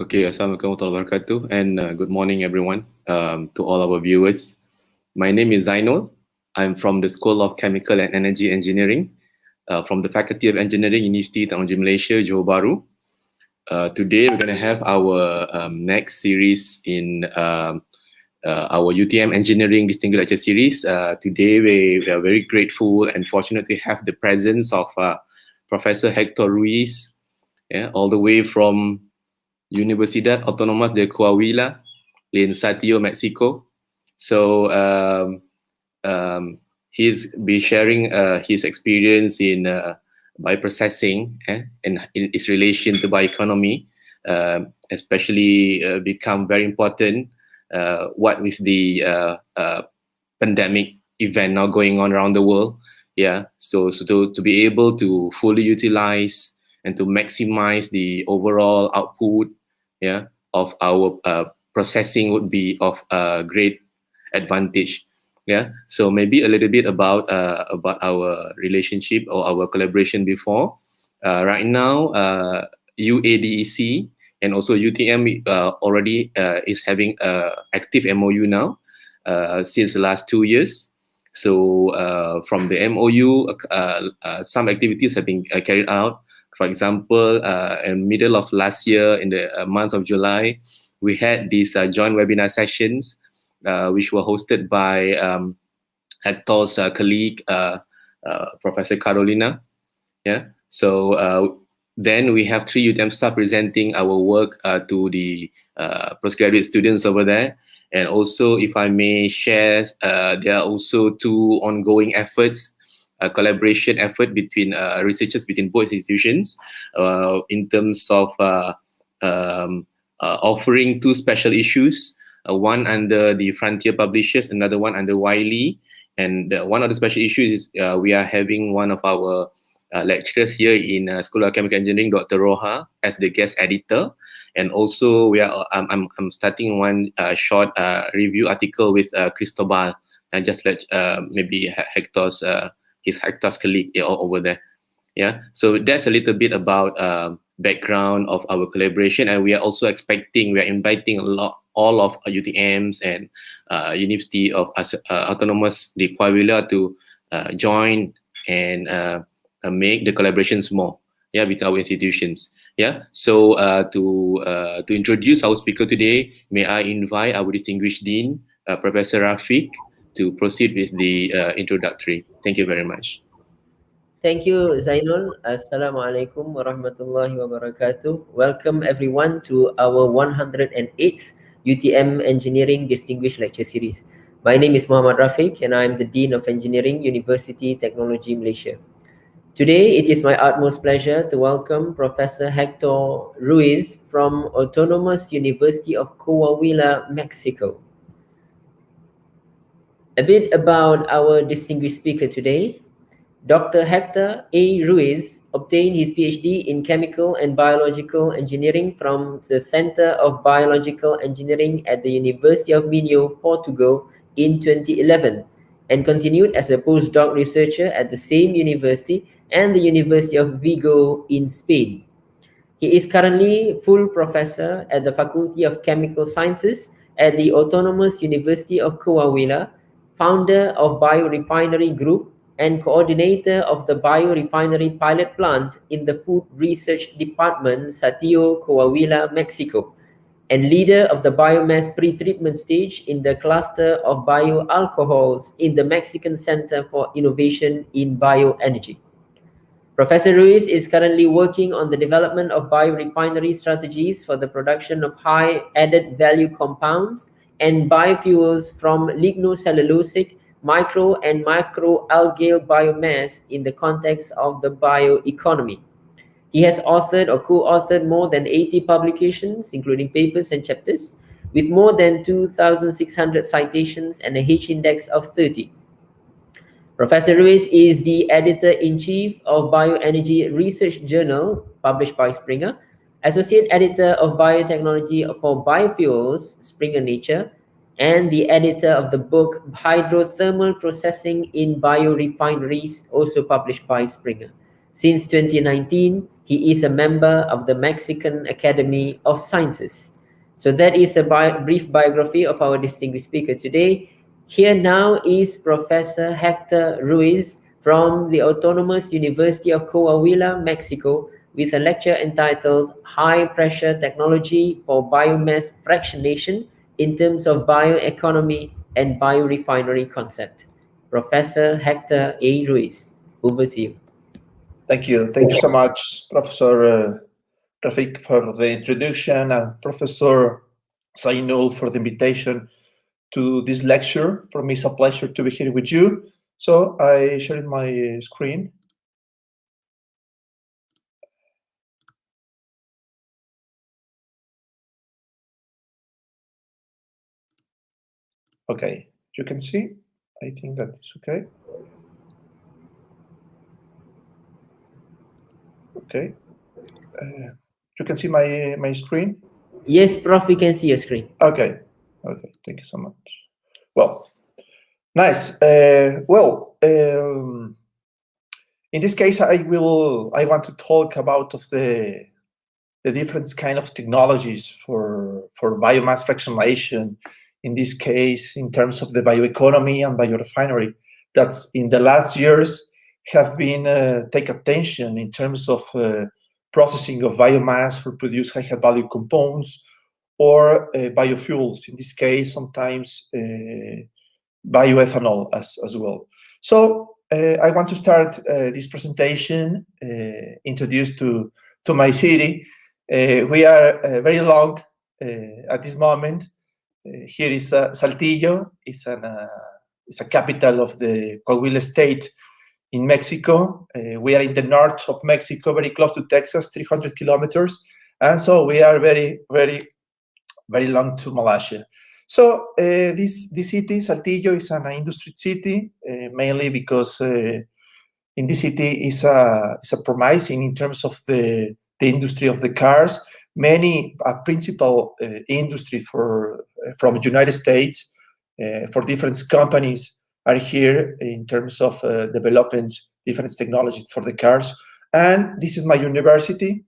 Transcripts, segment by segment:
Okay, Assalamualaikum warahmatullahi wabarakatuh, and good morning, everyone, to all our viewers. My name is Zainul. I'm from the School of Chemical and Energy Engineering from the Faculty of Engineering, University of Technology Malaysia, Johor Bahru. Today, we're going to have our next series in our UTM Engineering Distinguished Lecture Series. Today, we are very grateful and fortunate to have the presence of Professor Hector Ruiz, all the way from Universidad Autonomous de Coahuila in Saltillo, Mexico. So he's be sharing his experience in bioprocessing and in its relation to bioeconomy, especially become very important. What with the pandemic event now going on around the world, so to be able to fully utilize and to maximize the overall output of our processing would be of great advantage. So maybe a little bit about our relationship or our collaboration before. Right now, UADEC and also UTM already is having active MOU now since the last 2 years. So from the MOU, some activities have been carried out. For example, in middle of last year, in the month of July, we had these joint webinar sessions, which were hosted by Hector's colleague, Professor Carolina. So then we have 3 UTM staff presenting our work to the postgraduate students over there. And also, if I may share, there are also 2 ongoing efforts, a collaboration effort between researchers between both institutions in terms of offering 2 special issues, one under the Frontier Publishers, another one under Wiley. And one of the special issues is we are having one of our lecturers here in Scholar of Chemical Engineering, Dr. Roha, as the guest editor. And also, I'm starting one short review article with Cristobal, and just let maybe Hector's colleague over there. So that's a little bit about background of our collaboration, and we are also inviting all of UTMs and University of Autonomous de Coahuila to join and make the collaborations more with our institutions. So to introduce our speaker today, may I invite our distinguished Dean, Professor Rafiq, to proceed with the introductory. Thank you very much. Thank you, Zainul. Assalamualaikum warahmatullahi wabarakatuh. Welcome everyone to our 108th UTM Engineering Distinguished Lecture Series. My name is Muhammad Rafiq and I'm the Dean of Engineering, University Technology Malaysia. Today, it is my utmost pleasure to welcome Professor Hector Ruiz from Autonomous University of Coahuila, Mexico. A bit about our distinguished speaker today. Dr. Hector A. Ruiz obtained his Ph.D. in Chemical and Biological Engineering from the Center of Biological Engineering at the University of Minho, Portugal in 2011 and continued as a postdoc researcher at the same university and the University of Vigo in Spain. He is currently full professor at the Faculty of Chemical Sciences at the Autonomous University of Coahuila, founder of Biorefinery Group, and coordinator of the Biorefinery pilot plant in the Food Research Department, Saltillo, Coahuila, Mexico, and leader of the Biomass Pretreatment stage in the Cluster of Bioalcoholes in the Mexican Center for Innovation in Bioenergy. Professor Ruiz is currently working on the development of biorefinery strategies for the production of high added value compounds and biofuels from lignocellulosic, micro and macroalgal biomass in the context of the bioeconomy. He has authored or co-authored more than 80 publications, including papers and chapters, with more than 2,600 citations and a H-index of 30. Professor Ruiz is the editor-in-chief of Bioenergy Research Journal, published by Springer, associate editor of Biotechnology for Biofuels, Springer Nature, and the editor of the book Hydrothermal Processing in Biorefineries, also published by Springer. Since 2019, He is a member of the Mexican Academy of Sciences. So that is a brief biography of our distinguished speaker today. Here now is Professor Hector Ruiz from the Autonomous University of Coahuila, Mexico, with a lecture entitled High Pressure Technology for Biomass Fractionation in Terms of Bioeconomy and Biorefinery Concept. Professor Hector A. Ruiz, over to you. Thank you. Thank you so much, Professor Rafik, for the introduction, and Professor Zainul for the invitation to this lecture. For me, it's a pleasure to be here with you. So I shared my screen. Okay, you can see. I think that is okay. Okay. You can see my screen? Yes, Prof, we can see your screen. Okay. Okay, thank you so much. Well, nice. In this case, I want to talk about the different kind of technologies for biomass fractionation. In this case, in terms of the bioeconomy and biorefinery, that's in the last years have been take attention in terms of processing of biomass for produce high value compounds or biofuels. In this case, sometimes bioethanol as well. So I want to start this presentation introduced to my city. We are very long at this moment. Here is Saltillo. It's a capital of the Coahuila state in Mexico. We are in the north of Mexico, very close to Texas, 300 kilometers. And so we are very, very, very long to Malaysia. So this city, Saltillo, is an industry city, mainly because in this city is a promising in terms of the industry of the cars. Many principal industry from the United States for different companies are here in terms of developing different technologies for the cars. And this is my university,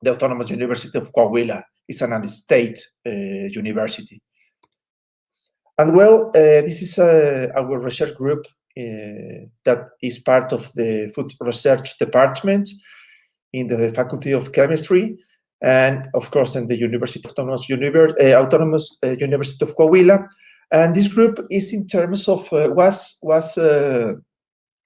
the Autonomous University of Coahuila. It's an state university. And well, this is our research group that is part of the food research department in the Faculty of Chemistry, and of course in the University of Autonomous University of Coahuila. And this group is in terms of was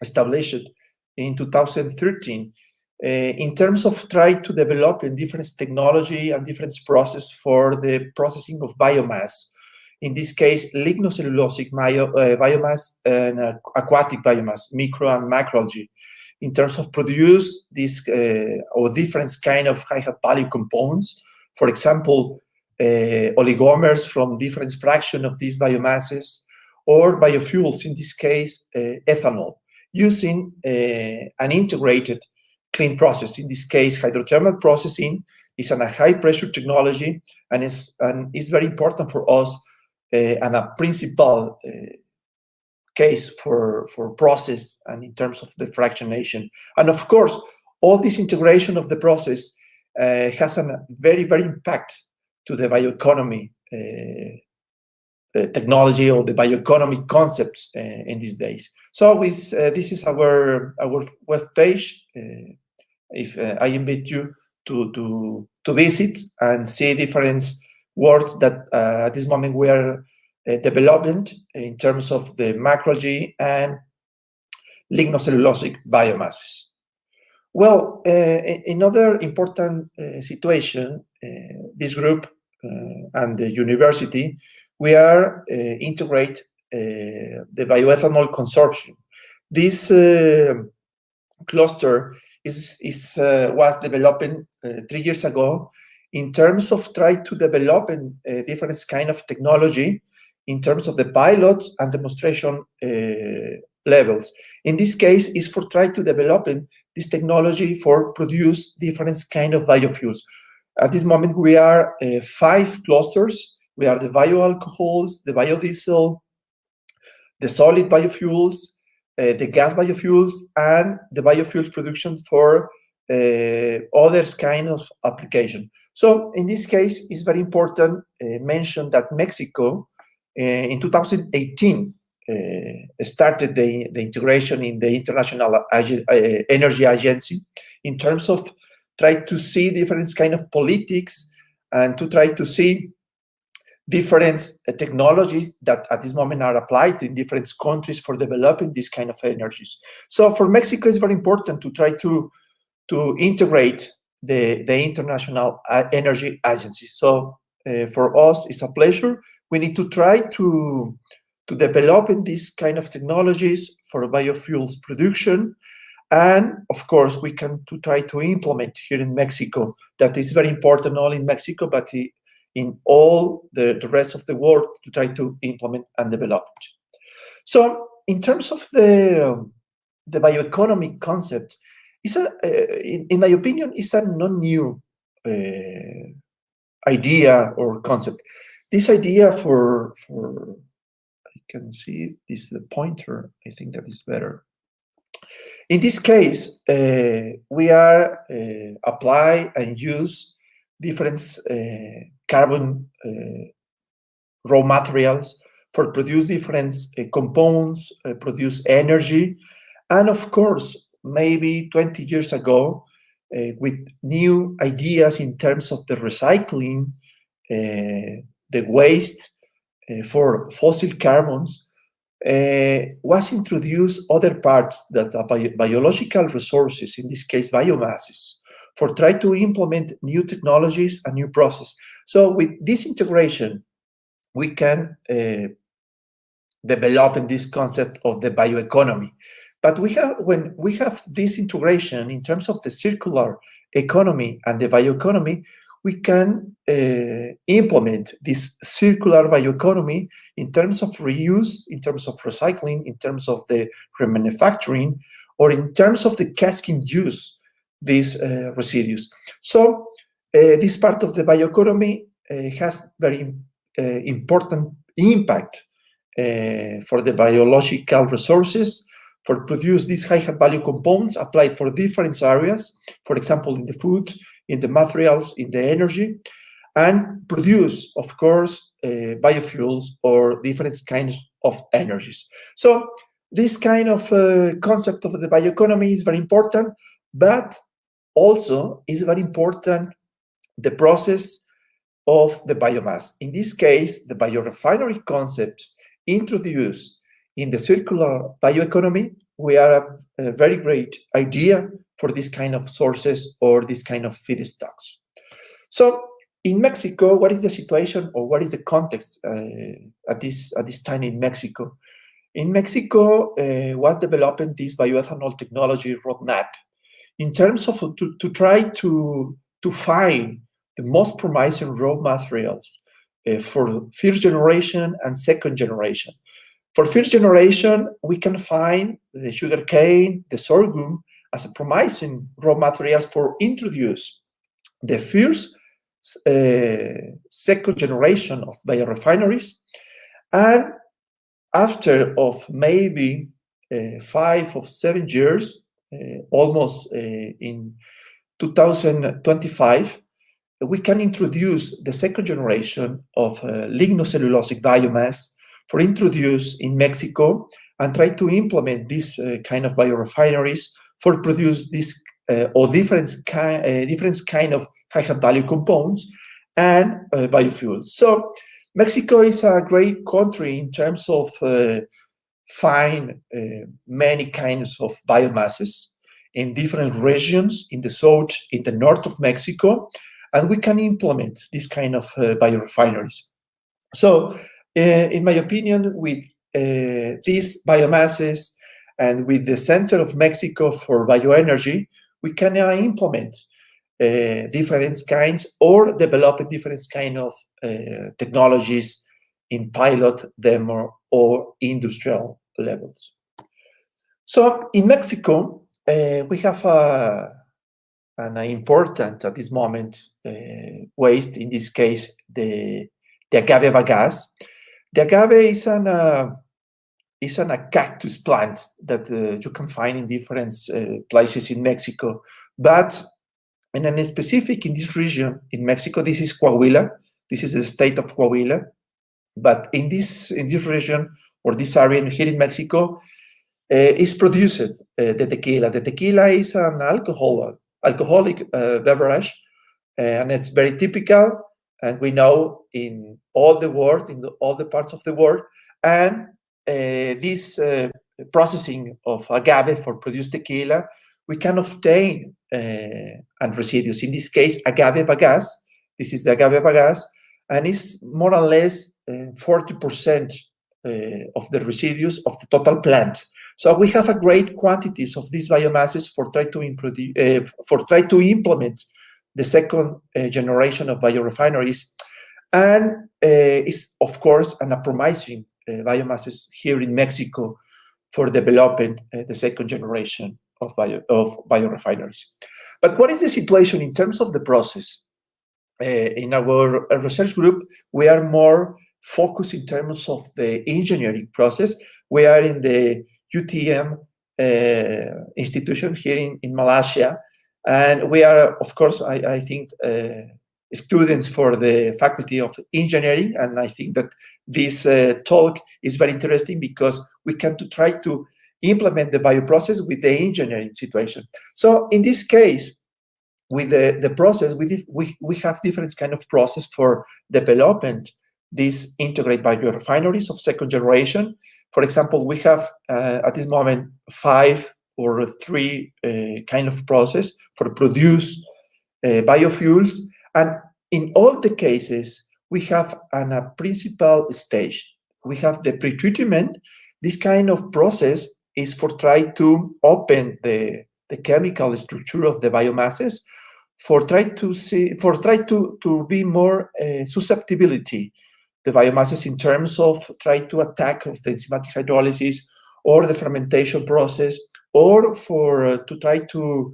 established in 2013 in terms of trying to develop a different technology and different process for the processing of biomass. In this case, lignocellulosic biomass and aquatic biomass, micro and macroalgae, in terms of produce these or different kind of high value compounds. For example, oligomers from different fraction of these biomasses, or biofuels, in this case, ethanol, using an integrated clean process. In this case, hydrothermal processing is a high pressure technology and is very important for us and a principal case for process and in terms of the fractionation. And of course, all this integration of the process has a very, very impact to the bioeconomy technology or the bioeconomy concepts in these days. So this is our web page. If I invite you to visit and see different words that at this moment we are developing in terms of the macroalgae and lignocellulosic biomasses. Well, another important situation, this group and the university, we are integrate the bioethanol consortium. This cluster was developing 3 years ago in terms of trying to develop a different kind of technology in terms of the pilots and demonstration levels. In this case, is for trying to develop this technology for produce different kind of biofuels. At this moment, we are 5 clusters. We are the bioalcohols, the biodiesel, the solid biofuels, the gas biofuels, and the biofuels production for others kind of application. So in this case, it's very important mention that Mexico in 2018 started the integration in the International Energy Agency in terms of try to see different kind of politics and to try to see different technologies that at this moment are applied in different countries for developing these kind of energies. So for Mexico, it's very important to try to integrate the International Energy Agency. So for us, it's a pleasure. We need to try to develop in these kind of technologies for biofuels production. And of course, we can try to implement here in Mexico. That is very important, not in Mexico, but in all the rest of the world to try to implement and develop it. So in terms of the bioeconomy concept, in my opinion, it's a non-new idea or concept. This idea for I can see this is the pointer. I think that is better. In this case, we are apply and use different carbon raw materials for produce different compounds, produce energy, and of course, maybe 20 years ago, with new ideas in terms of the recycling, the waste for fossil carbons, was introduced other parts that are biological resources, in this case biomasses, for try to implement new technologies and new process. So with this integration, we can develop in this concept of the bioeconomy. But when we have this integration in terms of the circular economy and the bioeconomy, we can implement this circular bioeconomy in terms of reuse, in terms of recycling, in terms of the remanufacturing, or in terms of the casking use these residues. So this part of the bioeconomy has very important impact for the biological resources, for produce these high value compounds applied for different areas, for example, in the food, in the materials, in the energy, and produce, of course, biofuels or different kinds of energies. So this kind of concept of the bioeconomy is very important, but also is very important the process of the biomass. In this case, the biorefinery concept introduced in the circular bioeconomy, we are a very great idea for this kind of sources or this kind of feedstocks. So in Mexico, what is the situation or what is the context at this time in Mexico? In Mexico, was developing this bioethanol technology roadmap in terms of to try to find the most promising raw materials for first generation and second generation. For first generation, we can find the sugarcane, the sorghum as a promising raw material for introduce the first second generation of biorefineries. And after of maybe 5 or 7 years, almost in 2025, we can introduce the second generation of lignocellulosic biomass for introduce in Mexico and try to implement this kind of biorefineries for produce this or different kind of high value compounds and biofuels. So Mexico is a great country in terms of find many kinds of biomasses in different regions in the south, in the north of Mexico, and we can implement this kind of biorefineries. So in my opinion, with these biomasses and with the Center of Mexico for Bioenergy, we can implement different kinds or develop different kind of technologies in pilot, demo, or industrial levels. So in Mexico, we have an important, at this moment, waste, in this case, the agave bagasse. The agave is a cactus plant that you can find in different places in Mexico. But in a specific, in this region in Mexico, this is Coahuila. This is the state of Coahuila. But in this region, or this area here in Mexico, is produced the tequila. The tequila is an alcoholic beverage, and it's very typical, and we know in all the world, in all the parts of the world. And this processing of agave for produce tequila, we can obtain and residues. In this case, agave bagasse. This is the agave bagasse, and it's more or less 40% of the residues of the total plant. So we have a great quantities of these biomasses for try to implement the second generation of biorefineries, and is of course an promising biomasses here in Mexico for developing the second generation of biorefineries. But what is the situation in terms of the process? In our research group, we are more focused in terms of the engineering process. We are in the UTM institution here in Malaysia, and we are, of course, I think, students for the Faculty of Engineering, and I think that this talk is very interesting because we can try to implement the bioprocess with the engineering situation. So in this case, with the process, we have different kind of process for development these integrated biorefineries of second generation. For example, we have at this moment 5 or 3 kind of process for produce biofuels, and in all the cases we have a principal stage. We have the pretreatment. This kind of process is for try to open the chemical structure of the biomasses, for try to be more susceptibility the biomasses in terms of try to attack of the enzymatic hydrolysis or the fermentation process, or for to try to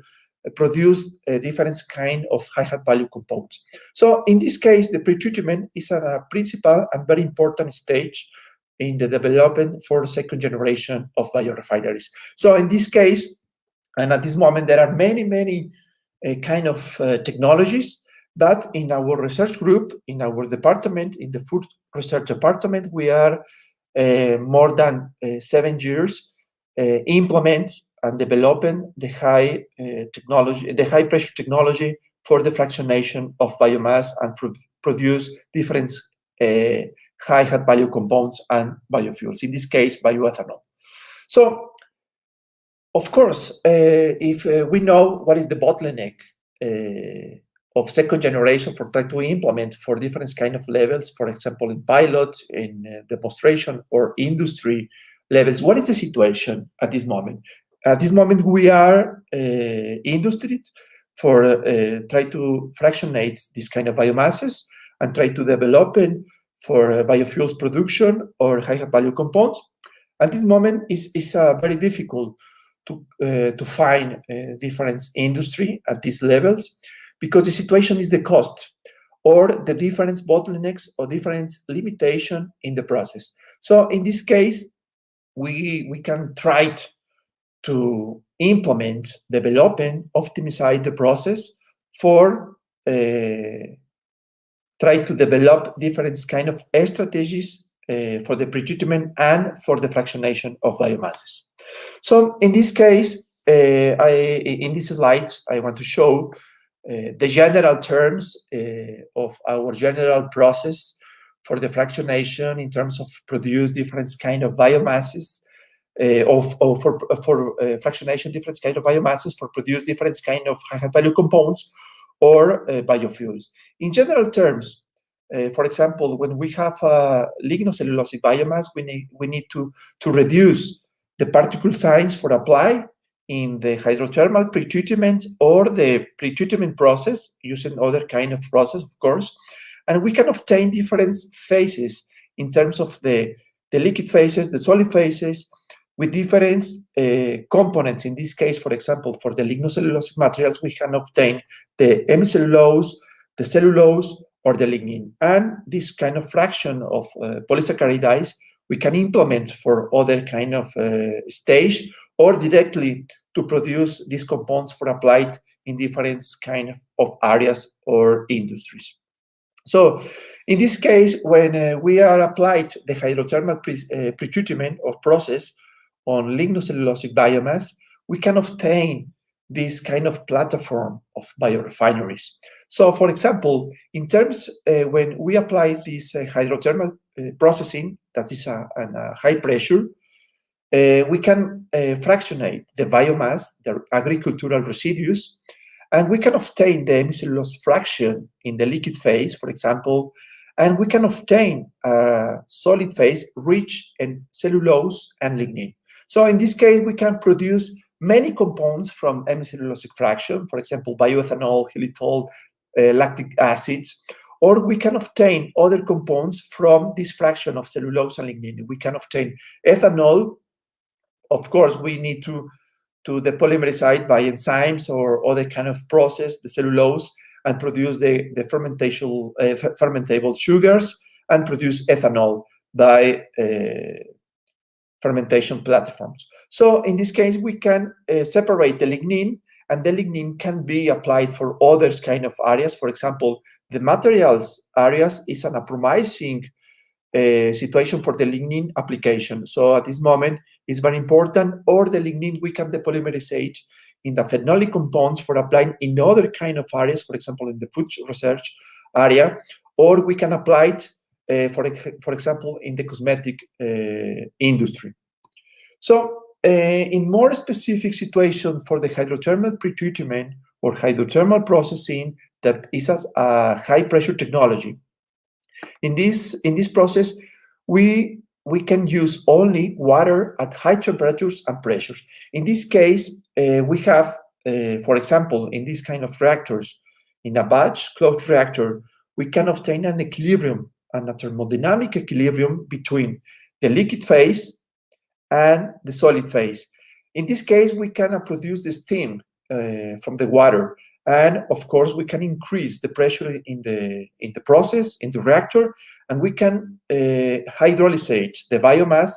produce different kind of high value compounds. So in this case, the pretreatment is a principal and very important stage in the development for second generation of biorefineries. So in this case, and at this moment, there are many kind of technologies, but in our research group, in our department, in the food research department, we are more than 7 years implement and developing the high technology, the high pressure technology for the fractionation of biomass and produce different high value compounds and biofuels, in this case, bioethanol. So, of course, if we know what is the bottleneck of second generation for trying to implement for different kind of levels, for example, in pilot, in demonstration, or industry levels, what is the situation at this moment? At this moment, we are industry for try to fractionate this kind of biomasses and try to develop it for biofuels production or high value compounds. At this moment, it's very difficult to find different industry at these levels, because the situation is the cost or the different bottlenecks or different limitation in the process. So in this case, we can try to implement, developing, optimize the process for try to develop different kind of strategies for the pretreatment and for the fractionation of biomasses. So in this case, in these slides, I want to show the general terms of our general process for the fractionation in terms of produce different kind of biomasses, for fractionation different kind of biomasses for produce different kind of high value compounds or biofuels. In general terms, for example, when we have lignocellulosic biomass, we need to reduce the particle size for apply in the hydrothermal pretreatment or the pretreatment process, using other kind of process, of course. And we can obtain different phases in terms of the liquid phases, the solid phases, with different components. In this case, for example, for the lignocellulosic materials, we can obtain the hemicellulose, the cellulose, or the lignin. And this kind of fraction of polysaccharides, we can implement for other kind of stage, or directly to produce these compounds for applied in different kind of areas or industries. So in this case, when we are applied the hydrothermal pretreatment or process on lignocellulosic biomass, we can obtain this kind of platform of biorefineries. So for example, in terms, when we apply this hydrothermal processing, that is a high pressure, we can fractionate the biomass, the agricultural residues, and we can obtain the hemicellulose fraction in the liquid phase, for example, and we can obtain a solid phase rich in cellulose and lignin. So in this case, we can produce many compounds from hemicellulosic fraction, for example, bioethanol, xylitol, lactic acid, or we can obtain other compounds from this fraction of cellulose and lignin. We can obtain ethanol. Of course, we need to depolymerize by enzymes or other kind of process, the cellulose, and produce the fermentable sugars, and produce ethanol by fermentation platforms. So in this case, we can separate the lignin, and the lignin can be applied for other kind of areas. For example, the materials areas is an promising situation for the lignin application. So at this moment, it's very important, or the lignin we can depolymerize in the phenolic compounds for applying in other kind of areas, for example, in the food research area, or we can apply it, for example, in the cosmetic industry. So in more specific situations for the hydrothermal pretreatment or hydrothermal processing, that is a high pressure technology. In this process, we can use only water at high temperatures and pressures. In this case, we have, for example, in this kind of reactors, in a batch closed reactor, we can obtain an equilibrium and a thermodynamic equilibrium between the liquid phase and the solid phase. In this case, we can produce the steam from the water. And of course, we can increase the pressure in the process, in the reactor, and we can hydrolyze the biomass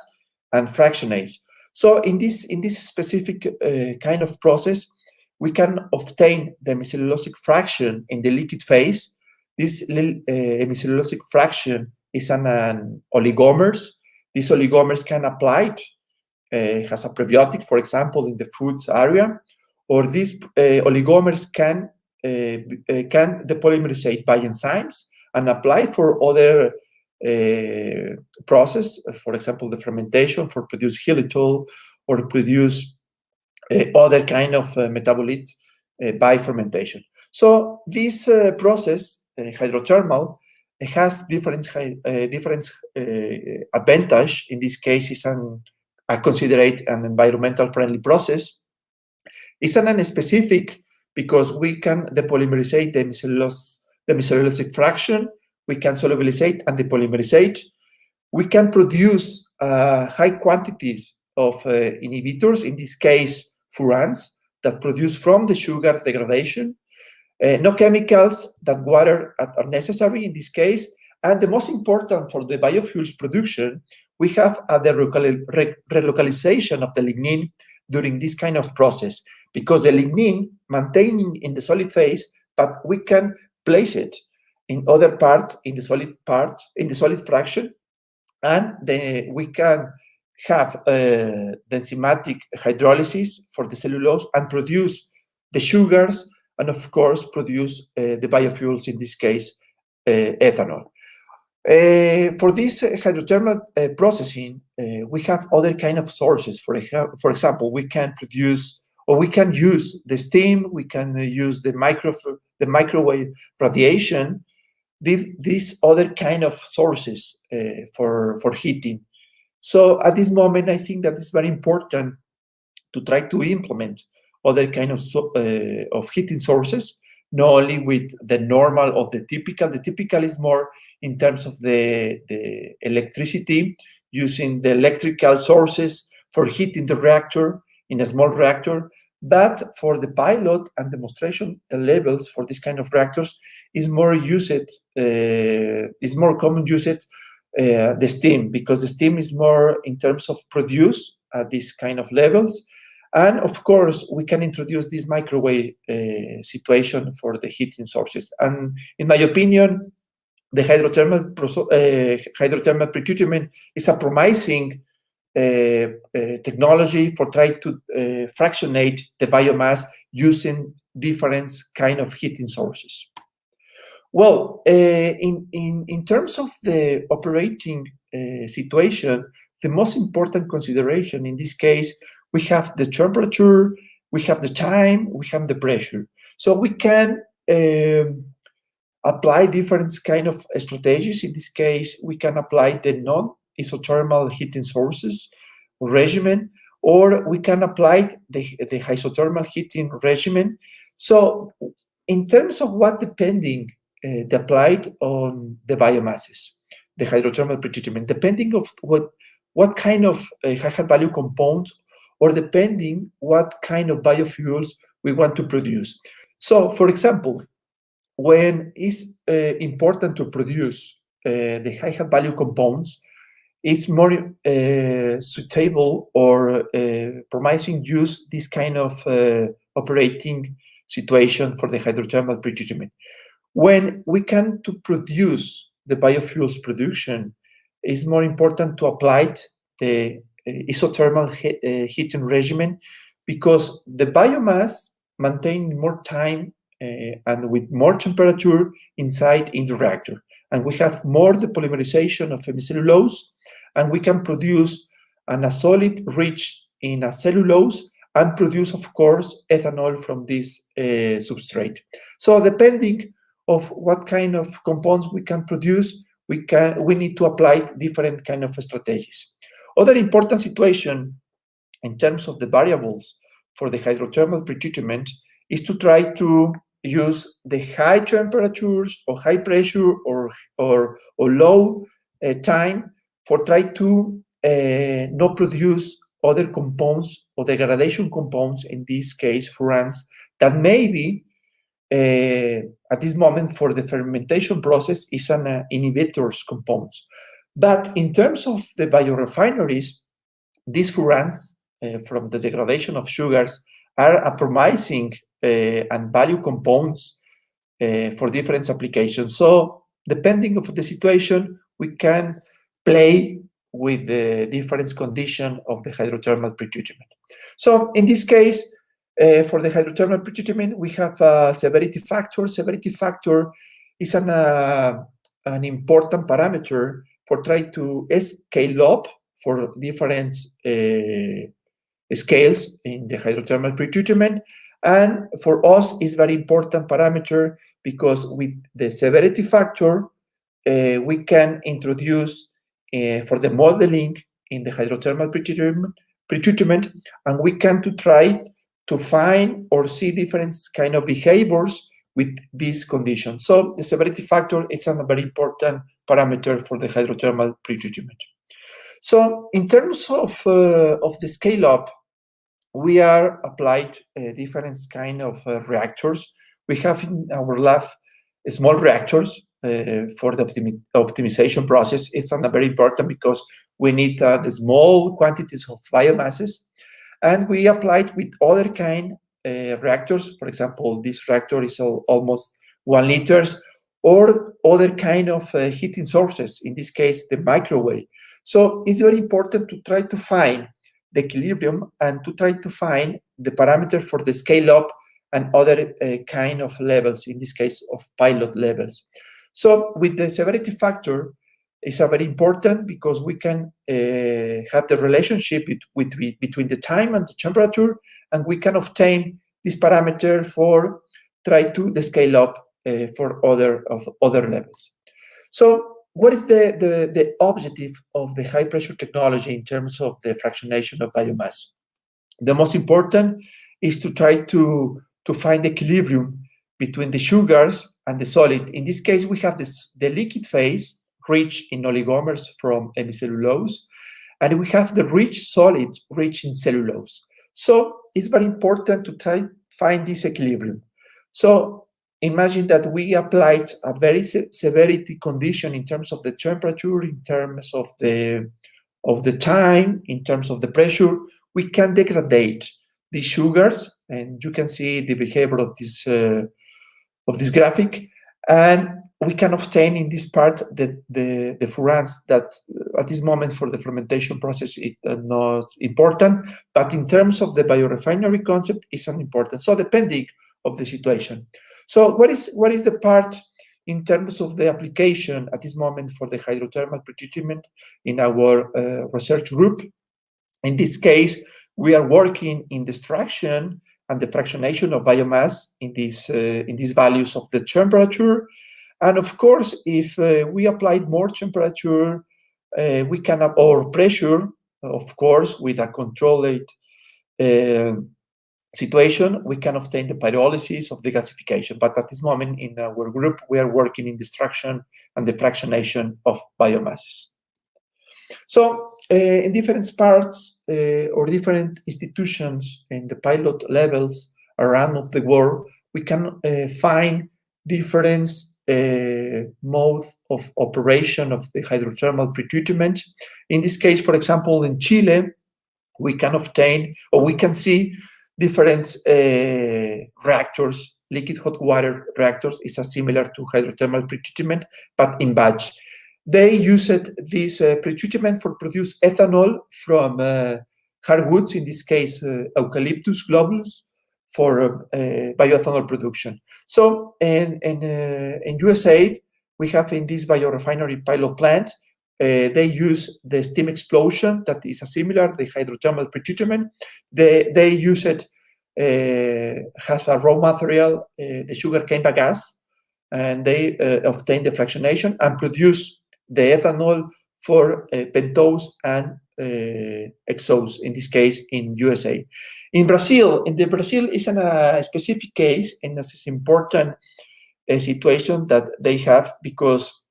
and fractionate. So in this specific kind of process, we can obtain the hemicellulosic fraction in the liquid phase. This hemicellulosic fraction is an oligomers. These oligomers can apply as a prebiotic, for example, in the food area, or these oligomers can depolymerize by enzymes and apply for other process, for example, the fermentation for produce xylitol or produce other kind of metabolite by fermentation. So this process, hydrothermal, has different advantage. In this case, is I consider it an environmental friendly process. It's an specific because we can depolymerize the hemicellulosic fraction, we can solubilize and depolymerize. We can produce high quantities of inhibitors, in this case, furans, that produce from the sugar degradation. No chemicals that water are necessary in this case. And the most important for the biofuels production, we have the relocalization of the lignin during this kind of process, because the lignin maintaining in the solid phase, but we can place it in other part, in the solid fraction, and then we can have the enzymatic hydrolysis for the cellulose and produce the sugars, and of course produce the biofuels, in this case, ethanol. For this hydrothermal processing, we have other kind of sources. For example, we can produce, or we can use the steam, we can use the microwave radiation, these other kind of sources for heating. So at this moment, I think that it's very important to try to implement other kind of heating sources, not only with the normal or the typical. The typical is more in terms of the electricity, using the electrical sources for heating the reactor in a small reactor. But for the pilot and demonstration levels for this kind of reactors, is more common used the steam, because the steam is more in terms of produce at these kind of levels. And of course, we can introduce this microwave situation for the heating sources. And in my opinion, the hydrothermal pretreatment is a promising technology for trying to fractionate the biomass using different kind of heating sources. Well, in terms of the operating situation, the most important consideration in this case, we have the temperature, we have the time, we have the pressure. So we can apply different kind of strategies. In this case, we can apply the non-isothermal heating sources regimen, or we can apply the isothermal heating regimen. So in terms of what depending the applied on the biomasses, the hydrothermal pretreatment, depending of what kind of high value compounds, or depending what kind of biofuels we want to produce. So, for example, when it's important to produce the high value compounds, it's more suitable or promising use this kind of operating situation for the hydrothermal pretreatment. When we can to produce the biofuels production, it's more important to apply the isothermal heating regimen, because the biomass maintain more time and with more temperature inside in the reactor. And we have more the polymerization of hemicellulose, and we can produce a solid rich in a cellulose and produce, of course, ethanol from this substrate. So depending of what kind of compounds we can produce, we need to apply different kind of strategies. Other important situation in terms of the variables for the hydrothermal pretreatment is to try to use the high temperatures or high pressure or low time for try to not produce other compounds or degradation compounds, in this case furans, that maybe at this moment for the fermentation process is an inhibitors compounds. But in terms of the biorefineries, these furans from the degradation of sugars are a promising and value compounds for different applications. So depending of the situation, we can play with the different condition of the hydrothermal pretreatment. So in this case, for the hydrothermal pretreatment, we have a severity factor. Severity factor is an important parameter for trying to scale up for different scales in the hydrothermal pretreatment. And for us, it's very important parameter, because with the severity factor, we can introduce for the modeling in the hydrothermal pretreatment, and we can to try to find or see different kind of behaviors with these conditions. So the severity factor is a very important parameter for the hydrothermal pretreatment. So in terms of the scale up, we are applied different kind of reactors. We have in our lab small reactors for the optimization process. It's very important because we need the small quantities of biomasses, and we applied with other kind reactors. For example, this reactor is almost 1 liter, or other kind of heating sources, in this case, the microwave. So it's very important to try to find the equilibrium and to try to find the parameter for the scale up and other kind of levels, in this case of pilot levels. So with the severity factor, it's very important because we can have the relationship between the time and the temperature, and we can obtain this parameter for try to the scale up for other levels. So what is the objective of the high pressure technology in terms of the fractionation of biomass? The most important is to try to find the equilibrium between the sugars and the solid. In this case, we have the liquid phase rich in oligomers from hemicellulose, and we have the rich solid rich in cellulose. So it's very important to try find this equilibrium. So imagine that we applied a very severity condition in terms of the temperature, in terms of the time, in terms of the pressure. We can degrade these sugars, and you can see the behavior of this graphic, and we can obtain in this part the furans that at this moment for the fermentation process is not important, but in terms of the biorefinery concept is an important. So depending of the situation. So what is the part in terms of the application at this moment for the hydrothermal pretreatment in our research group? In this case, we are working in the extraction and the fractionation of biomass in these values of the temperature. And of course, if we applied more temperature, we can, or pressure, of course, with a controlled situation, we can obtain the pyrolysis of the gasification. But at this moment in our group, we are working in the extraction and the fractionation of biomasses. So in different parts or different institutions in the pilot levels around of the world, we can find different modes of operation of the hydrothermal pretreatment. In this case, for example, in Chile, we can obtain, or we can see different reactors. Liquid hot water reactors is similar to hydrothermal pretreatment, but in batch. They used this pretreatment for produce ethanol from hardwoods, in this case eucalyptus globulus, for bioethanol production. So in USA, we have in this biorefinery pilot plant, they use the steam explosion that is similar, the hydrothermal pretreatment. They use it, has a raw material, the sugarcane bagasse, and they obtain the fractionation and produce the ethanol for pentose and exhaust, in this case in USA. In Brazil is a specific case, and this is important situation that they have, because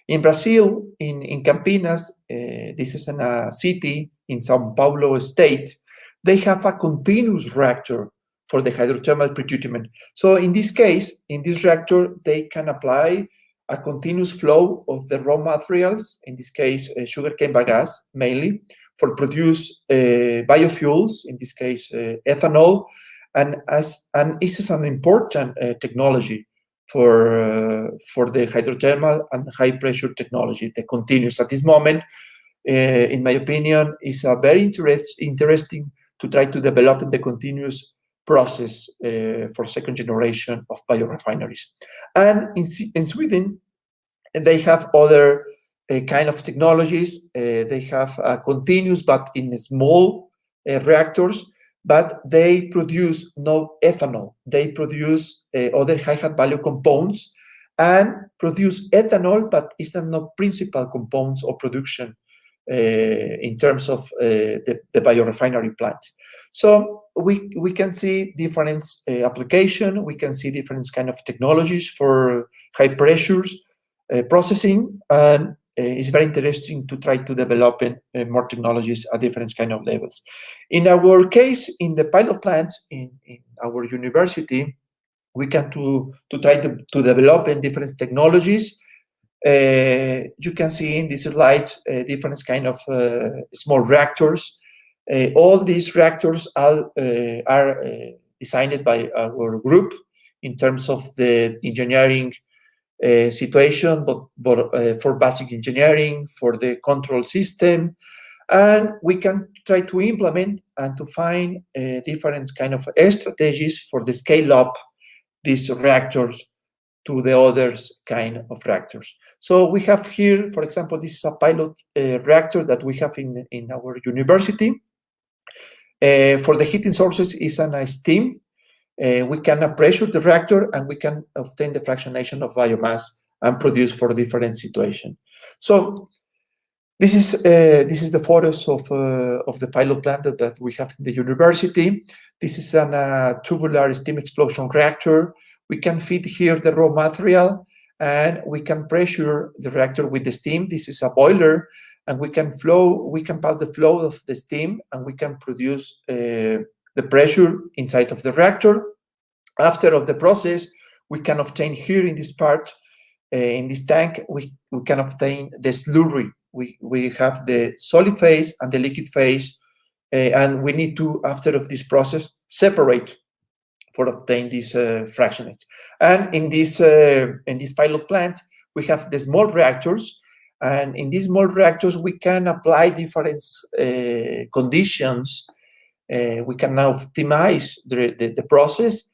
in Brazil, in Campinas, this is in a city in São Paulo state, they have a continuous reactor for the hydrothermal pretreatment. So in this case, in this reactor, they can apply a continuous flow of the raw materials, in this case, sugarcane bagasse mainly, for produce biofuels, in this case, ethanol, and this is an important technology for the hydrothermal and high pressure technology, the continuous. At this moment, in my opinion, is a very interesting to try to develop the continuous process for second generation of biorefineries. And in Sweden, they have other kind of technologies. They have continuous, but in small reactors, but they produce no ethanol. They produce other high value compounds and produce ethanol, but it's not principal compounds of production in terms of the biorefinery plant. So we can see different application. We can see different kind of technologies for high pressures processing, and it's very interesting to try to develop more technologies at different kind of levels. In our case, in the pilot plant in our university, we can to try to develop different technologies. You can see in this slide different kind of small reactors. All these reactors are designed by our group in terms of the engineering situation, but for basic engineering, for the control system, and we can try to implement and to find different kind of strategies for the scale up these reactors to the other kind of reactors. So we have here, for example, this is a pilot reactor that we have in our university. For the heating sources is a steam. We can pressure the reactor and we can obtain the fractionation of biomass and produce for different situations. So this is the photos of the pilot plant that we have in the university. This is a tubular steam explosion reactor. We can feed here the raw material and we can pressure the reactor with the steam. This is a boiler, and we can pass the flow of the steam and we can produce the pressure inside of the reactor. After of the process, we can obtain here in this part, in this tank, we can obtain the slurry. We have the solid phase and the liquid phase, and we need to, after of this process, separate for obtain these fractionates. And in this pilot plant, we have the small reactors, and in these small reactors, we can apply different conditions. We can now optimize the process,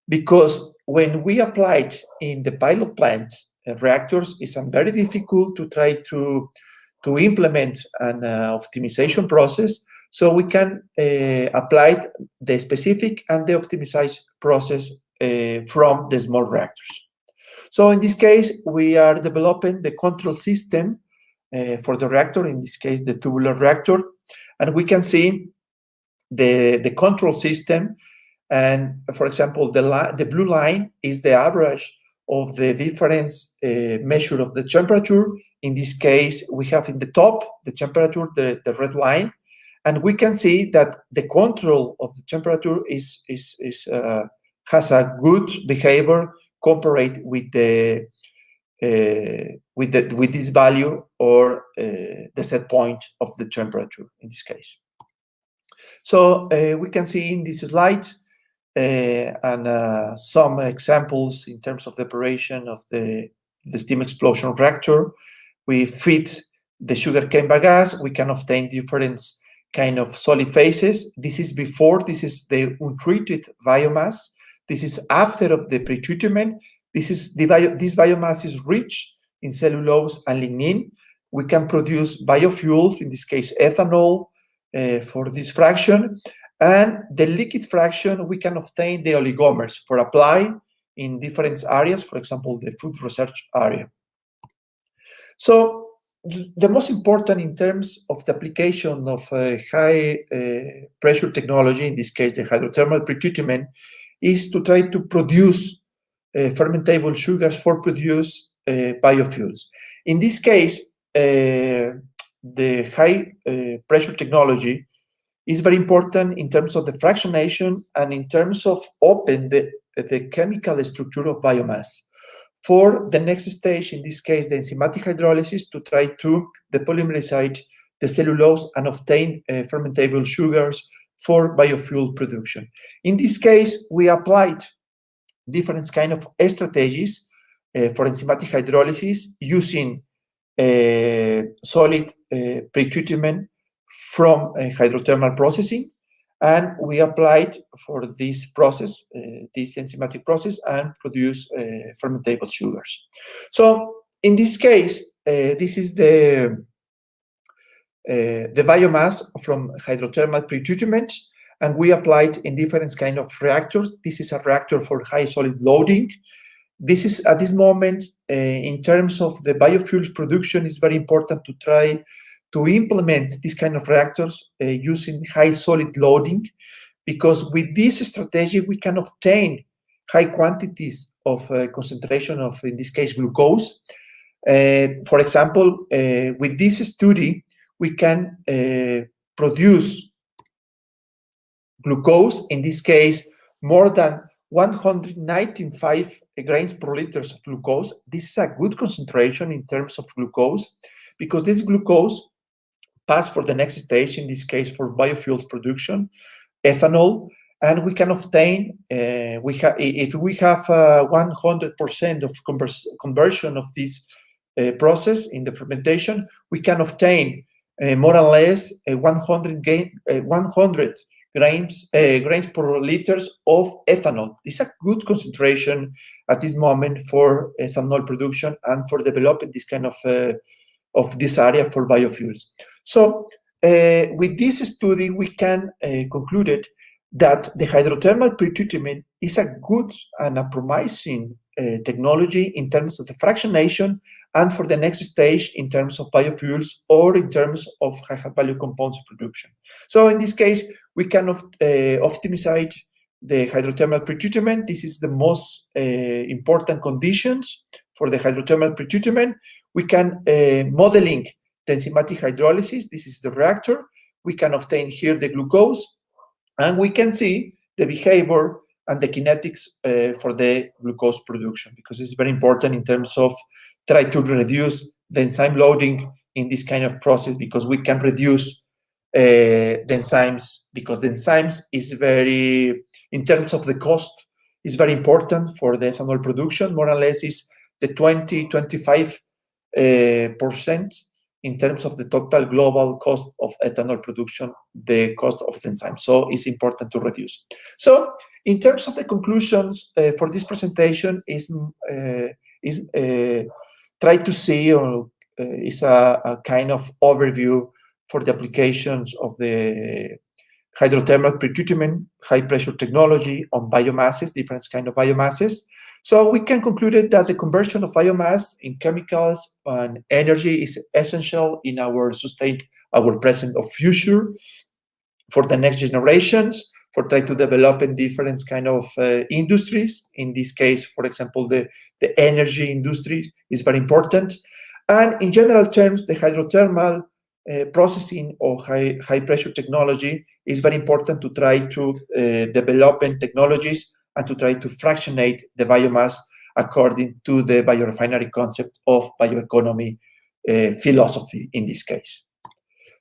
because when we applied in the pilot plant reactors, it's very difficult to try to implement an optimization process. So we can apply the specific and the optimized process from the small reactors. So in this case, we are developing the control system for the reactor, in this case, the tubular reactor. And we can see the control system. And for example, the blue line is the average of the difference measure of the temperature. In this case, we have in the top the temperature, the red line, and we can see that the control of the temperature has a good behavior compared with this value, or the set point of the temperature in this case. So we can see in this slide and some examples in terms of the operation of the steam explosion reactor. We feed the sugarcane bagasse. We can obtain different kind of solid phases. This is before. This is the untreated biomass. This is after of the pretreatment. This biomass is rich in cellulose and lignin. We can produce biofuels, in this case ethanol, for this fraction. And the liquid fraction, we can obtain the oligomers for apply in different areas, for example, the food research area. So the most important in terms of the application of high pressure technology, in this case the hydrothermal pretreatment, is to try to produce fermentable sugars for produce biofuels. In this case, the high pressure technology is very important in terms of the fractionation and in terms of open the chemical structure of biomass. For the next stage, in this case, the enzymatic hydrolysis, to try to depolymerize the cellulose and obtain fermentable sugars for biofuel production. In this case, we applied different kind of strategies for enzymatic hydrolysis using solid pretreatment from hydrothermal processing, and we applied for this process, this enzymatic process, and produce fermentable sugars. So in this case, this is the biomass from hydrothermal pretreatment, and we applied in different kind of reactors. This is a reactor for high solid loading. This is at this moment, in terms of the biofuels production, is very important to try to implement this kind of reactors using high solid loading, because with this strategy we can obtain high quantities of concentration of, in this case, glucose. For example, with this study, we can produce glucose, in this case, more than 195 grams per liter of glucose. This is a good concentration in terms of glucose, because this glucose pass for the next stage, in this case for biofuels production, ethanol, and we can obtain, if we have 100% of conversion of this process in the fermentation, we can obtain more or less 100 grams per liters of ethanol. This is a good concentration at this moment for ethanol production and for developing this kind of this area for biofuels. So with this study, we can conclude that the hydrothermal pretreatment is a good and a promising technology in terms of the fractionation and for the next stage in terms of biofuels or in terms of high-value compounds production. So in this case, we can optimize the hydrothermal pretreatment. This is the most important conditions for the hydrothermal pretreatment. We can modeling the enzymatic hydrolysis. This is the reactor. We can obtain here the glucose, and we can see the behavior and the kinetics for the glucose production, because it's very important in terms of try to reduce the enzyme loading in this kind of process, because we can reduce the enzymes, because the enzymes is very, in terms of the cost, is very important for the ethanol production. More or less is the 20-25% in terms of the total global cost of ethanol production, the cost of the enzyme. So it's important to reduce. So in terms of the conclusions for this presentation is try to see, or is a kind of overview for the applications of the hydrothermal pretreatment, high pressure technology on biomasses, different kind of biomasses. So we can conclude that the conversion of biomass in chemicals and energy is essential in our sustained, our present or future, for the next generations, for trying to develop in different kind of industries. In this case, for example, the energy industry is very important. And in general terms, the hydrothermal processing or high pressure technology is very important to try to develop in technologies and to try to fractionate the biomass according to the biorefinery concept of bioeconomy philosophy in this case.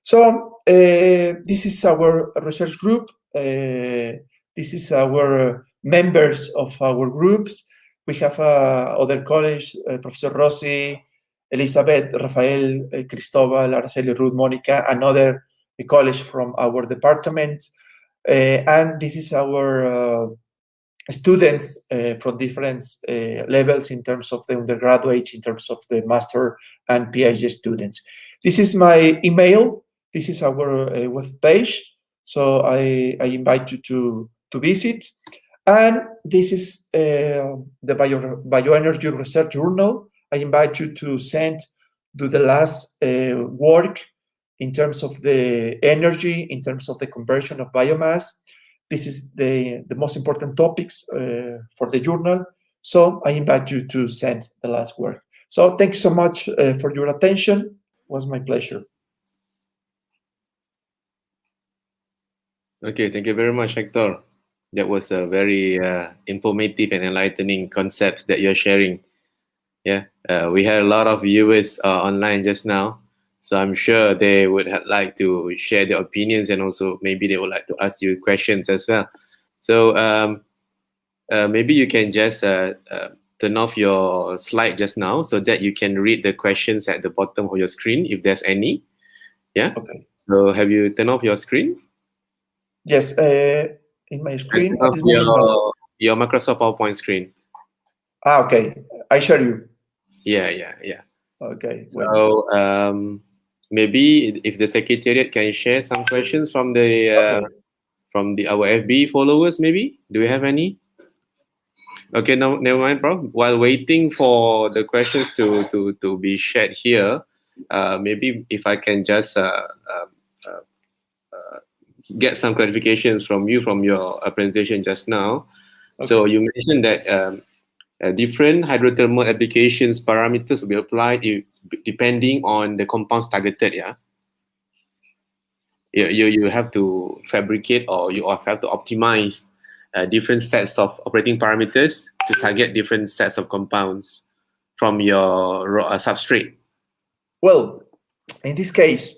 So this is our research group. This is our members of our groups. We have other colleagues, Professor Rossi, Elizabeth, Rafael, Cristobal, Araceli, Ruth, Monica, another college from our department. And this is our students from different levels in terms of the undergraduate, in terms of the master and PhD students. This is my email. This is our web page. So I invite you to visit. And this is the Bioenergy Research Journal. I invite you to do the last work in terms of the energy, in terms of the conversion of biomass. This is the most important topics for the journal. So I invite you to send the last work. So thank you so much for your attention. It was my pleasure. Okay, thank you very much, Hector. That was a very informative and enlightening concepts that you're sharing. Yeah, we had a lot of viewers online just now, so I'm sure they would like to share their opinions, and also maybe they would like to ask you questions as well. So maybe you can just turn off your slide just now so that you can read the questions at the bottom of your screen if there's any. Yeah. Okay. So have you turned off your screen? Yes. In my screen at this moment. Your Microsoft PowerPoint screen. Okay. I share you. Yeah. Okay. So maybe if the secretariat can share some questions from the our FB followers, maybe. Do we have any? Okay, no, never mind, bro. While waiting for the questions to be shared here, maybe if I can just get some clarifications from you from your presentation just now. Okay. So you mentioned that different hydrothermal applications parameters will be applied depending on the compounds targeted. Yeah. You have to fabricate, or you have to optimize different sets of operating parameters to target different sets of compounds from your substrate. Well, in this case,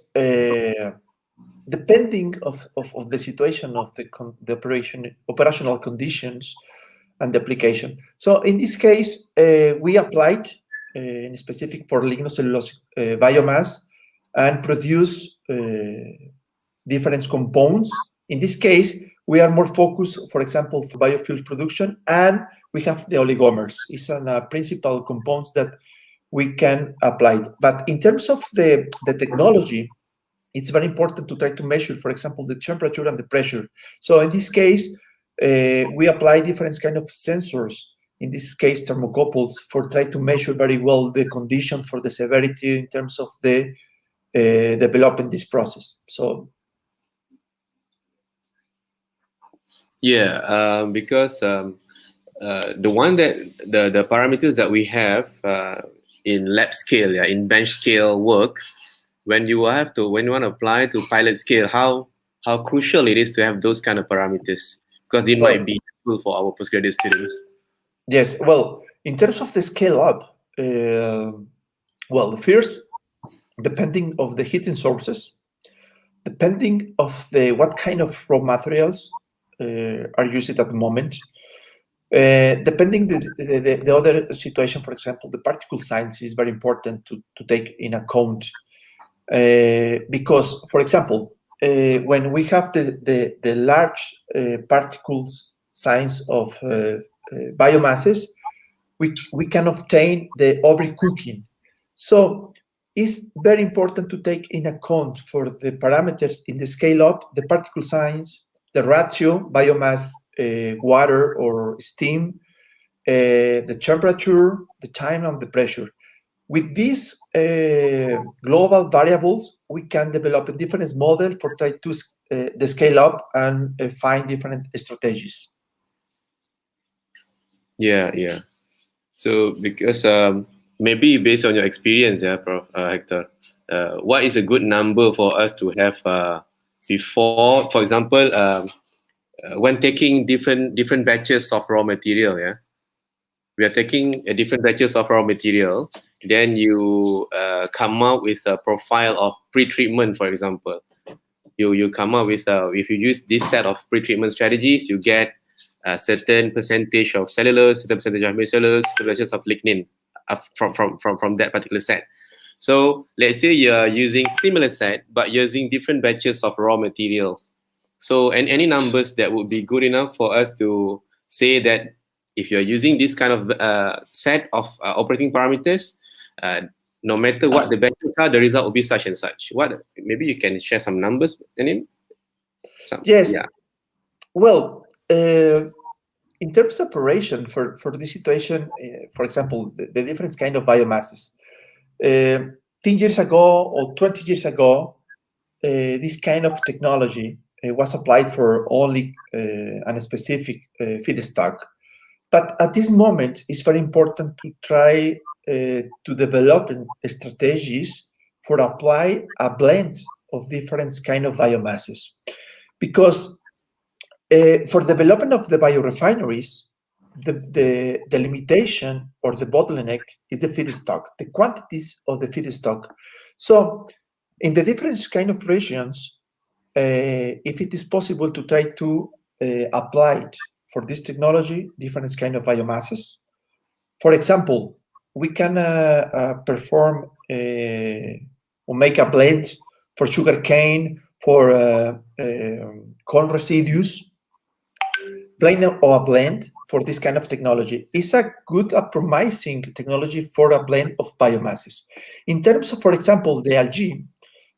depending of the situation of the operational conditions and the application. So in this case, we applied in specific for lignocellulosic biomass and produce different compounds. In this case, we are more focused, for example, for biofuels production, and we have the oligomers. It's a principal compounds that we can apply. But in terms of the technology, it's very important to try to measure, for example, the temperature and the pressure. So in this case, we apply different kind of sensors, in this case, thermocouples, for try to measure very well the condition for the severity in terms of the developing this process. So. Yeah, because the one that the parameters that we have in lab scale, in bench scale work, when you want to apply to pilot scale, how crucial it is to have those kind of parameters. Because it might be useful for our postgraduate students. Yes, well, in terms of the scale up, well, first, depending of the heating sources, depending of what kind of raw materials are used at the moment, depending the other situation, for example, the particle size is very important to take in account, because, for example, when we have the large particles size of biomasses, we can obtain the overcooking. So it's very important to take in account for the parameters in the scale up, the particle size, the ratio, biomass, water or steam, the temperature, the time, and the pressure. With these global variables, we can develop a different model for try to the scale up and find different strategies. Yeah. So because maybe based on your experience, Prof. Hector, what is a good number for us to have before, for example, when taking different batches of raw material, we are taking different batches of raw material, then you come up with a profile of pretreatment, for example. You come up with, if you use this set of pretreatment strategies, you get a certain percentage of cellulose, certain percentage of hemicellulose, certain percentage of lignin from that particular set. So let's say you are using similar set, but using different batches of raw materials. So, and any numbers that would be good enough for us to say that if you're using this kind of set of operating parameters, no matter what the batches are, the result will be such and such. What, maybe you can share some numbers, Anim? Yes. Yeah. Well, in terms of operation for this situation, for example, the different kind of biomasses. 10 years ago or 20 years ago, this kind of technology was applied for only a specific feedstock. But at this moment, it's very important to try to develop strategies for apply a blend of different kind of biomasses. Because for development of the biorefineries, the limitation or the bottleneck is the feedstock, the quantities of the feedstock. So in the different kind of regions, if it is possible to try to apply it for this technology, different kind of biomasses. For example, we can perform or make a blend for sugarcane, for corn residues, blend or a blend for this kind of technology. It's a good promising technology for a blend of biomasses. In terms of, for example, the algae,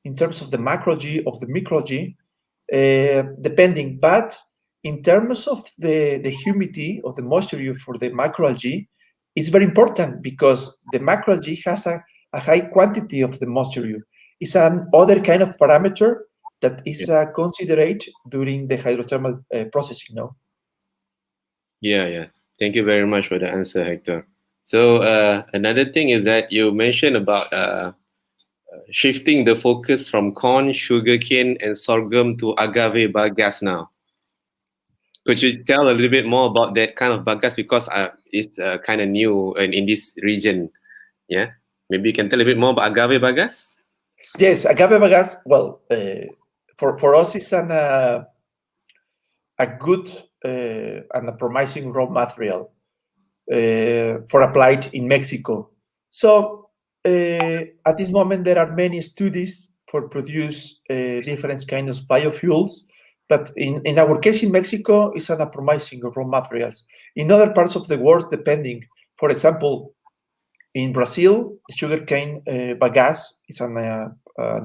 in terms of the macroalgae, of the microalgae, depending, but in terms of the humidity of the moisture for the macroalgae, it's very important because the macroalgae has a high quantity of the moisture. It's another kind of parameter that is considered during the hydrothermal processing, no? Yeah. Thank you very much for the answer, Hector. So another thing is that you mentioned about shifting the focus from corn, sugarcane, and sorghum to agave bagasse now. Could you tell a little bit more about that kind of bagasse, because it's kind of new in this region? Yeah, maybe you can tell a bit more about agave bagasse. Yes, agave bagasse. Well, for us, it's a good and a promising raw material for applied in Mexico. So at this moment, there are many studies for produce different kinds of biofuels. But in our case in Mexico, it's a promising raw materials. In other parts of the world, depending, for example, in Brazil, sugarcane bagasse is an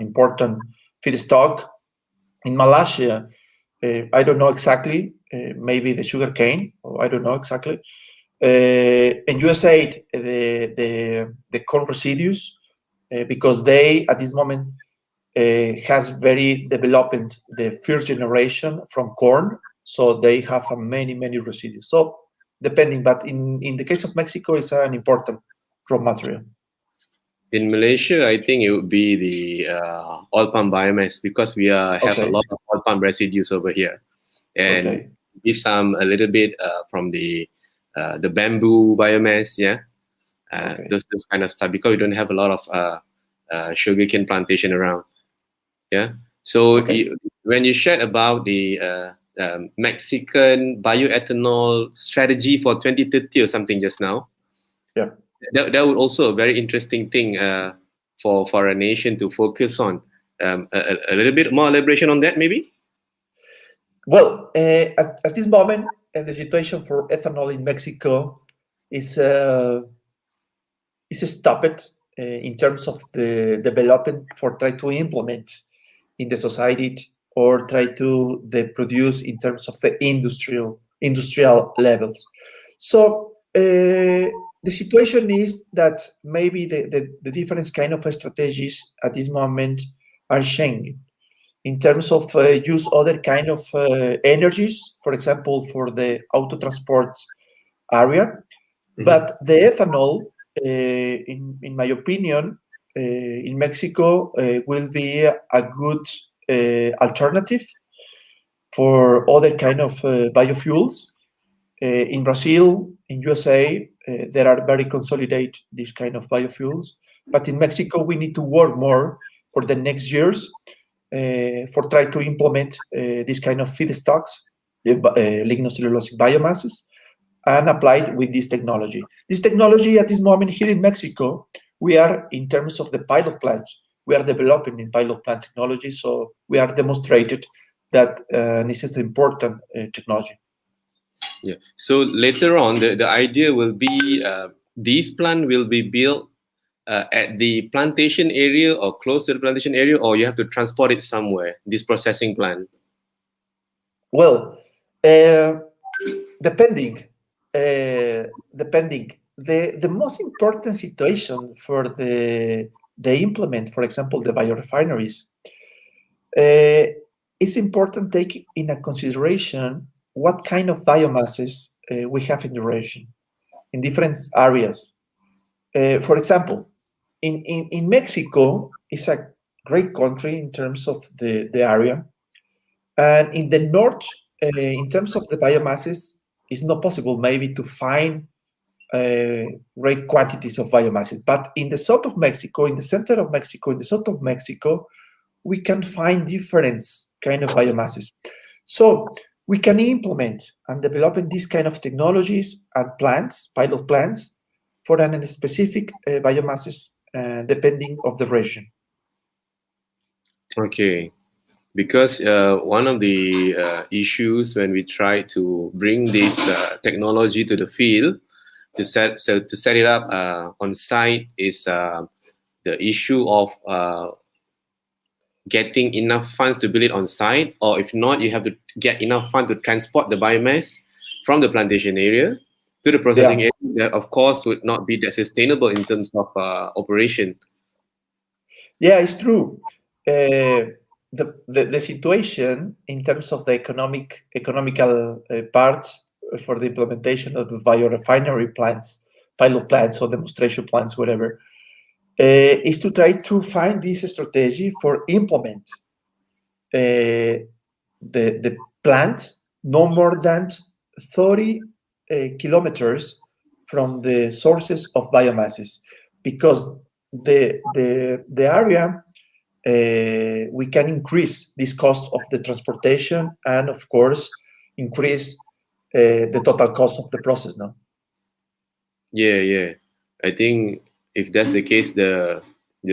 important feedstock. In Malaysia, I don't know exactly, maybe the sugarcane, or I don't know exactly. In USA, the corn residues, because they, at this moment, has very developed the first generation from corn, so they have many residues. So depending, but in the case of Mexico, it's an important raw material. In Malaysia, I think it would be the oil palm biomass, because we have a lot of oil palm residues over here, and give some a little bit from the bamboo biomass, yeah, Okay. those kind of stuff, because we don't have a lot of sugarcane plantation around, yeah. So Okay. when you shared about the Mexican bioethanol strategy for 2030 or something just now, Yeah. that would also a very interesting thing for a nation to focus on. A little bit more elaboration on that, maybe. Well, at this moment, the situation for ethanol in Mexico is stopped in terms of the development for try to implement in the society or try to produce in terms of the industrial levels. So the situation is that maybe the different kind of strategies at this moment are changing in terms of use other kind of energies, for example, for the auto transport area. Mm-hmm. But the ethanol, in my opinion, in Mexico will be a good alternative for other kind of biofuels. In Brazil, in USA, there are very consolidated these kind of biofuels. But in Mexico, we need to work more for the next years for try to implement this kind of feedstocks, the lignocellulosic biomasses, and applied with this technology. This technology at this moment here in Mexico, we are in terms of the pilot plants, we are developing in pilot plant technology, so we are demonstrated that this is important technology. Yeah. So later on, the idea will be these plant will be built at the plantation area or close to the plantation area, or you have to transport it somewhere, this processing plant? Well, depending. The most important situation for the implement, for example, the biorefineries, it's important to take in a consideration what kind of biomasses we have in the region, in different areas. For example, in Mexico, it's a great country in terms of the area. And in the north, in terms of the biomasses, it's not possible maybe to find great quantities of biomasses. But in the south of Mexico, in the center of Mexico, in the south of Mexico, we can find different kind of biomasses. So we can implement and develop these kind of technologies and plants, pilot plants, for an specific biomasses depending of the region. Okay. Because one of the issues when we try to bring this technology to the field to set it up on site is the issue of getting enough funds to build it on site, or if not, you have to get enough funds to transport the biomass from the plantation area to the processing area. That of course would not be that sustainable in terms of operation. Yeah, it's true. The situation in terms of the economical parts for the implementation of the biorefinery plants, pilot plants or demonstration plants, whatever, is to try to find this strategy for implement the plants no more than 30 kilometers from the sources of biomasses, because the area we can increase this cost of the transportation and of course increase the total cost of the process now. Yeah. I think if that's the case, the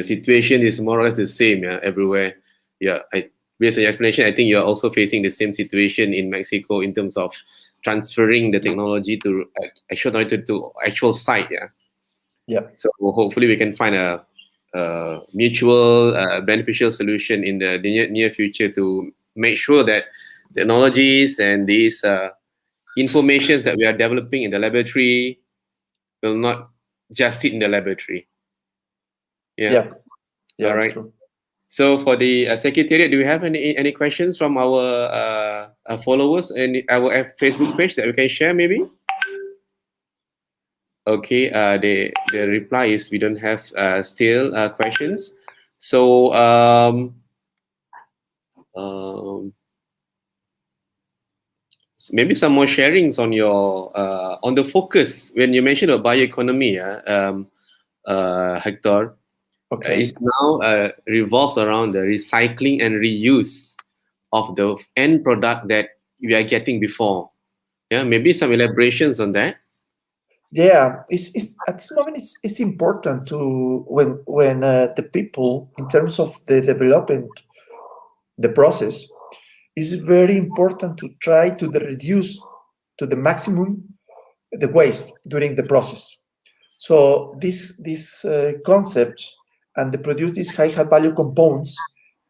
situation is more or less the same everywhere. Yeah, based on your explanation, I think you're also facing the same situation in Mexico in terms of transferring the technology to actual site. Yeah. So hopefully we can find a mutual beneficial solution in the near future to make sure that technologies and these information that we are developing in the laboratory will not just sit in the laboratory. Yeah, all right. True. So for the secretariat, do we have any questions from our followers and our Facebook page that we can share maybe? Okay, the reply is we don't have still questions. So maybe some more sharings on your on the focus when you mentioned about bioeconomy, Hector. Okay. It's now revolves around the recycling and reuse of the end product that we are getting before. Yeah, maybe some elaborations on that. Yeah, it's at this moment it's important to when the people in terms of the development the process is very important to try to reduce to the maximum the waste during the process. So this concept and to produce these high value compounds,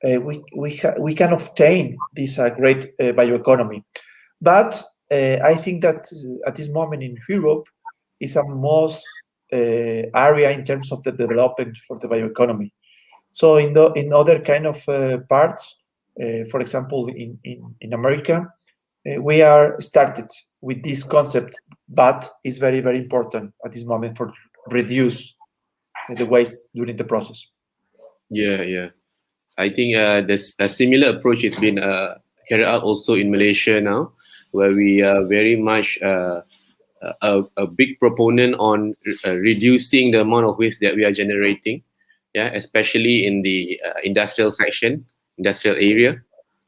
we can obtain this great bioeconomy. But I think that at this moment in Europe is a most area in terms of the development for the bioeconomy. So in other kind of parts, for example, in America, we are started with this concept, but it's very, very important at this moment for reduce the waste during the process. Yeah. I think there's a similar approach has been carried out also in Malaysia now, where we are very much a big proponent on reducing the amount of waste that we are generating. Yeah, especially in the industrial area.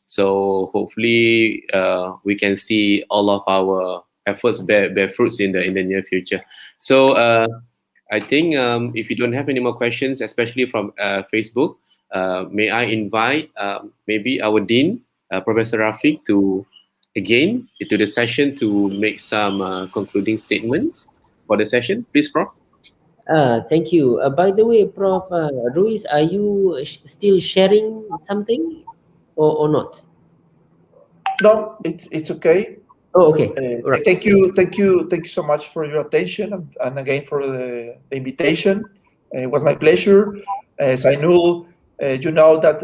So hopefully we can see all of our efforts bear fruits in the near future. So I think if you don't have any more questions, especially from Facebook, may I invite maybe our Dean, Professor Rafiq, to the session to make some concluding statements for the session. Please, Prof. Thank you. By the way, Prof. Ruiz, are you still sharing something or not? No, it's okay. Oh, okay. Right. Thank you so much for your attention and again for the invitation. It was my pleasure. As I know, you know that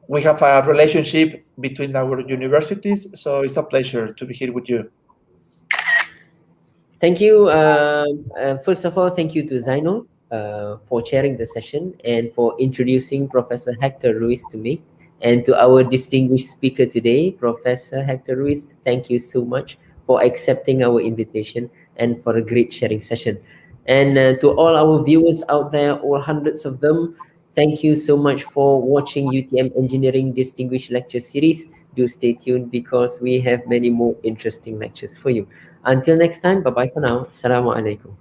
we have a relationship between our universities, so it's a pleasure to be here with you. Thank you. First of all, thank you to Zainul for chairing the session and for introducing Professor Hector Ruiz to me. And to our distinguished speaker today, Professor Hector Ruiz, thank you so much for accepting our invitation and for a great sharing session. And to all our viewers out there, all hundreds of them, thank you so much for watching UTM Engineering Distinguished Lecture Series. Do stay tuned because we have many more interesting lectures for you. Until next time, bye-bye for now. Assalamualaikum.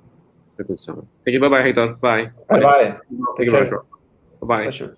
Thank you. Bye-bye, Hector. Bye. Bye-bye. Thank you very much. Bye-bye. Pleasure.